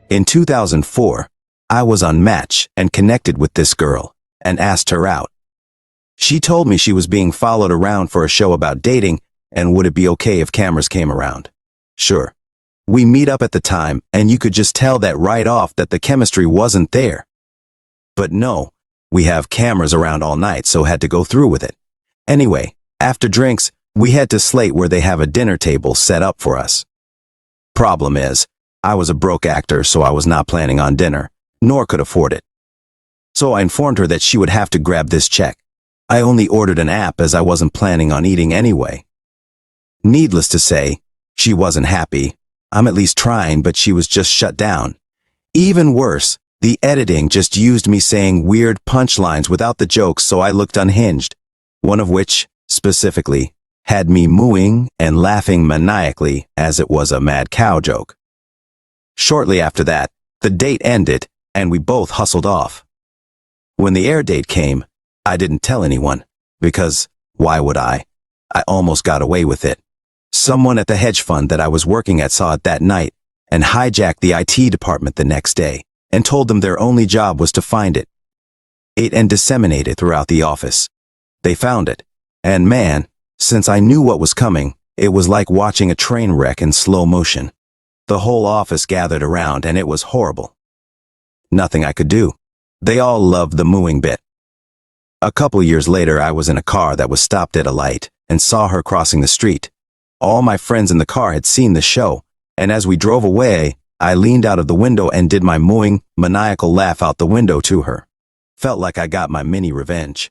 In 2004, I was on Match and connected with this girl and asked her out. She told me she was being followed around for a show about dating and would it be okay if cameras came around. Sure. We meet up at the time and you could just tell that right off that the chemistry wasn't there. But no, we have cameras around all night, so had to go through with it. Anyway, after drinks, we head to Slate where they have a dinner table set up for us. Problem is, I was a broke actor, so I was not planning on dinner, nor could afford it. So I informed her that she would have to grab this check. I only ordered an app as I wasn't planning on eating anyway. Needless to say, she wasn't happy. I'm at least trying, but she was just shut down. Even worse, the editing just used me saying weird punchlines without the jokes, so I looked unhinged. One of which, specifically, had me mooing and laughing maniacally as it was a mad cow joke. Shortly after that, the date ended and we both hustled off. When the air date came, I didn't tell anyone, because why would I? I almost got away with it. Someone at the hedge fund that I was working at saw it that night and hijacked the IT department the next day and told them their only job was to find it. And disseminate it throughout the office. They found it, and man, since I knew what was coming, it was like watching a train wreck in slow motion. The whole office gathered around and it was horrible. Nothing I could do. They all loved the mooing bit. A couple years later, I was in a car that was stopped at a light and saw her crossing the street. All my friends in the car had seen the show, and as we drove away, I leaned out of the window and did my mooing, maniacal laugh out the window to her. Felt like I got my mini revenge.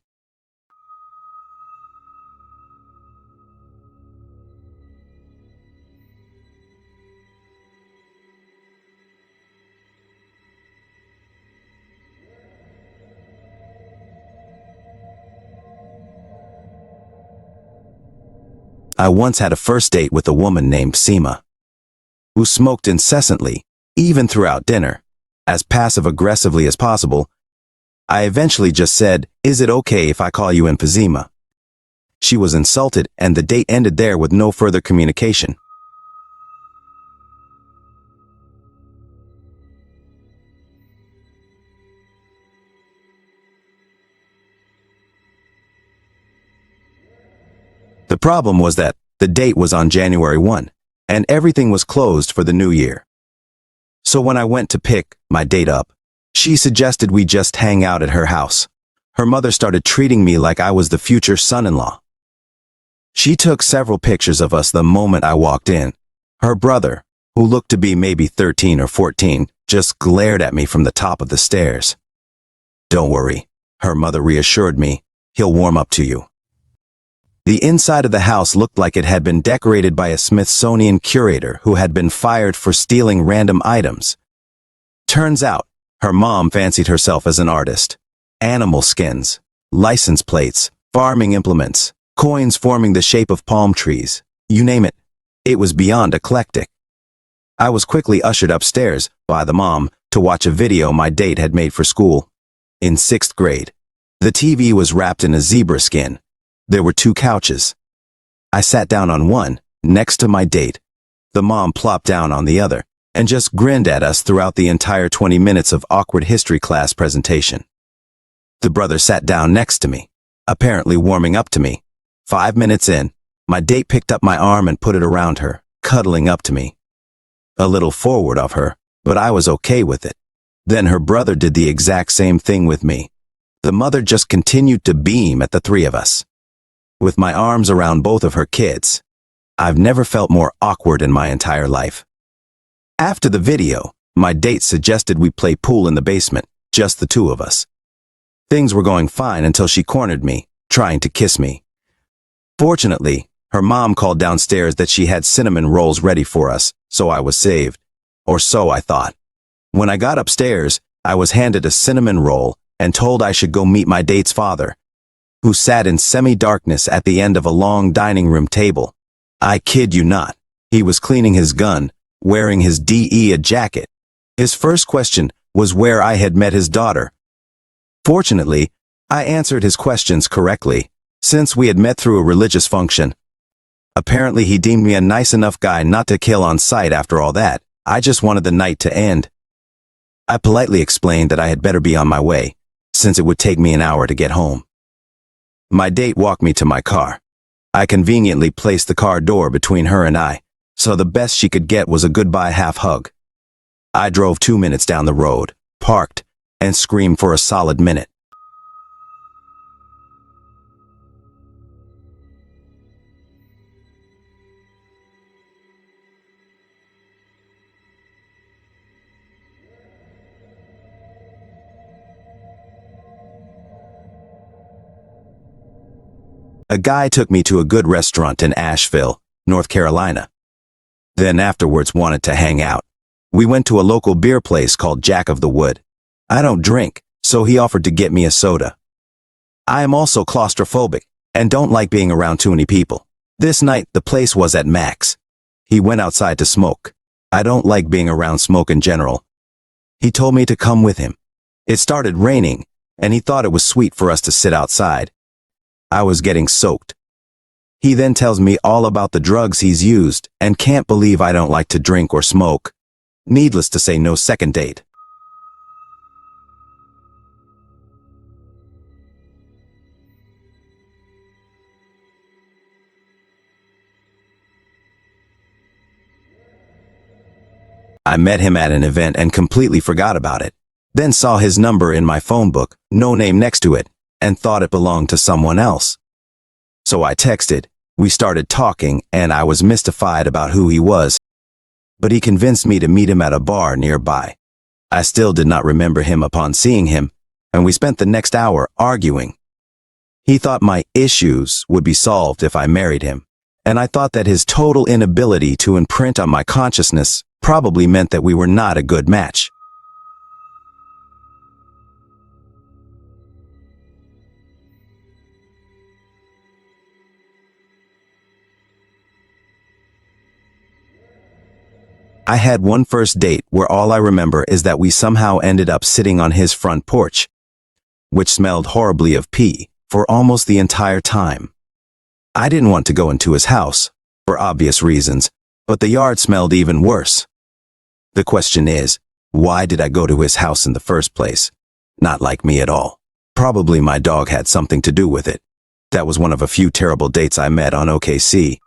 I once had a first date with a woman named Seema, who smoked incessantly, even throughout dinner, as passive-aggressively as possible. I eventually just said, "Is it okay if I call you emphysema?" She was insulted and the date ended there with no further communication. The problem was that the date was on January 1, and everything was closed for the new year. So when I went to pick my date up, she suggested we just hang out at her house. Her mother started treating me like I was the future son-in-law. She took several pictures of us the moment I walked in. Her brother, who looked to be maybe 13 or 14, just glared at me from the top of the stairs. "Don't worry," her mother reassured me, "he'll warm up to you." The inside of the house looked like it had been decorated by a Smithsonian curator who had been fired for stealing random items. Turns out, her mom fancied herself as an artist. Animal skins, license plates, farming implements, coins forming the shape of palm trees, you name it. It was beyond eclectic. I was quickly ushered upstairs by the mom to watch a video my date had made for school. In 6th grade, the TV was wrapped in a zebra skin. There were 2 couches. I sat down on one, next to my date. The mom plopped down on the other, and just grinned at us throughout the entire 20 minutes of awkward history class presentation. The brother sat down next to me, apparently warming up to me. 5 minutes in, my date picked up my arm and put it around her, cuddling up to me. A little forward of her, but I was okay with it. Then her brother did the exact same thing with me. The mother just continued to beam at the 3 of us. With my arms around both of her kids. I've never felt more awkward in my entire life. After the video, my date suggested we play pool in the basement, just the 2 of us. Things were going fine until she cornered me, trying to kiss me. Fortunately, her mom called downstairs that she had cinnamon rolls ready for us, so I was saved. Or so I thought. When I got upstairs, I was handed a cinnamon roll and told I should go meet my date's father, who sat in semi-darkness at the end of a long dining room table. I kid you not, he was cleaning his gun, wearing his DEA jacket. His first question was where I had met his daughter. Fortunately, I answered his questions correctly, since we had met through a religious function. Apparently he deemed me a nice enough guy not to kill on sight after all that. I just wanted the night to end. I politely explained that I had better be on my way, since it would take me an hour to get home. My date walked me to my car. I conveniently placed the car door between her and I, so the best she could get was a goodbye half hug. I drove 2 minutes down the road, parked, and screamed for a solid minute. A guy took me to a good restaurant in Asheville, North Carolina. Then afterwards wanted to hang out. We went to a local beer place called Jack of the Wood. I don't drink, so he offered to get me a soda. I am also claustrophobic and don't like being around too many people. This night, the place was at max. He went outside to smoke. I don't like being around smoke in general. He told me to come with him. It started raining, and he thought it was sweet for us to sit outside. I was getting soaked. He then tells me all about the drugs he's used and can't believe I don't like to drink or smoke. Needless to say, no second date. I met him at an event and completely forgot about it. Then saw his number in my phone book, no name next to it, and thought it belonged to someone else. So I texted. We started talking, and I was mystified about who he was. But he convinced me to meet him at a bar nearby. I still did not remember him upon seeing him, and we spent the next hour arguing. He thought my issues would be solved if I married him, and I thought that his total inability to imprint on my consciousness probably meant that we were not a good match. I had one first date where all I remember is that we somehow ended up sitting on his front porch, which smelled horribly of pee for almost the entire time. I didn't want to go into his house, for obvious reasons, but the yard smelled even worse. The question is, why did I go to his house in the first place? Not like me at all. Probably my dog had something to do with it. That was one of a few terrible dates I met on OKC.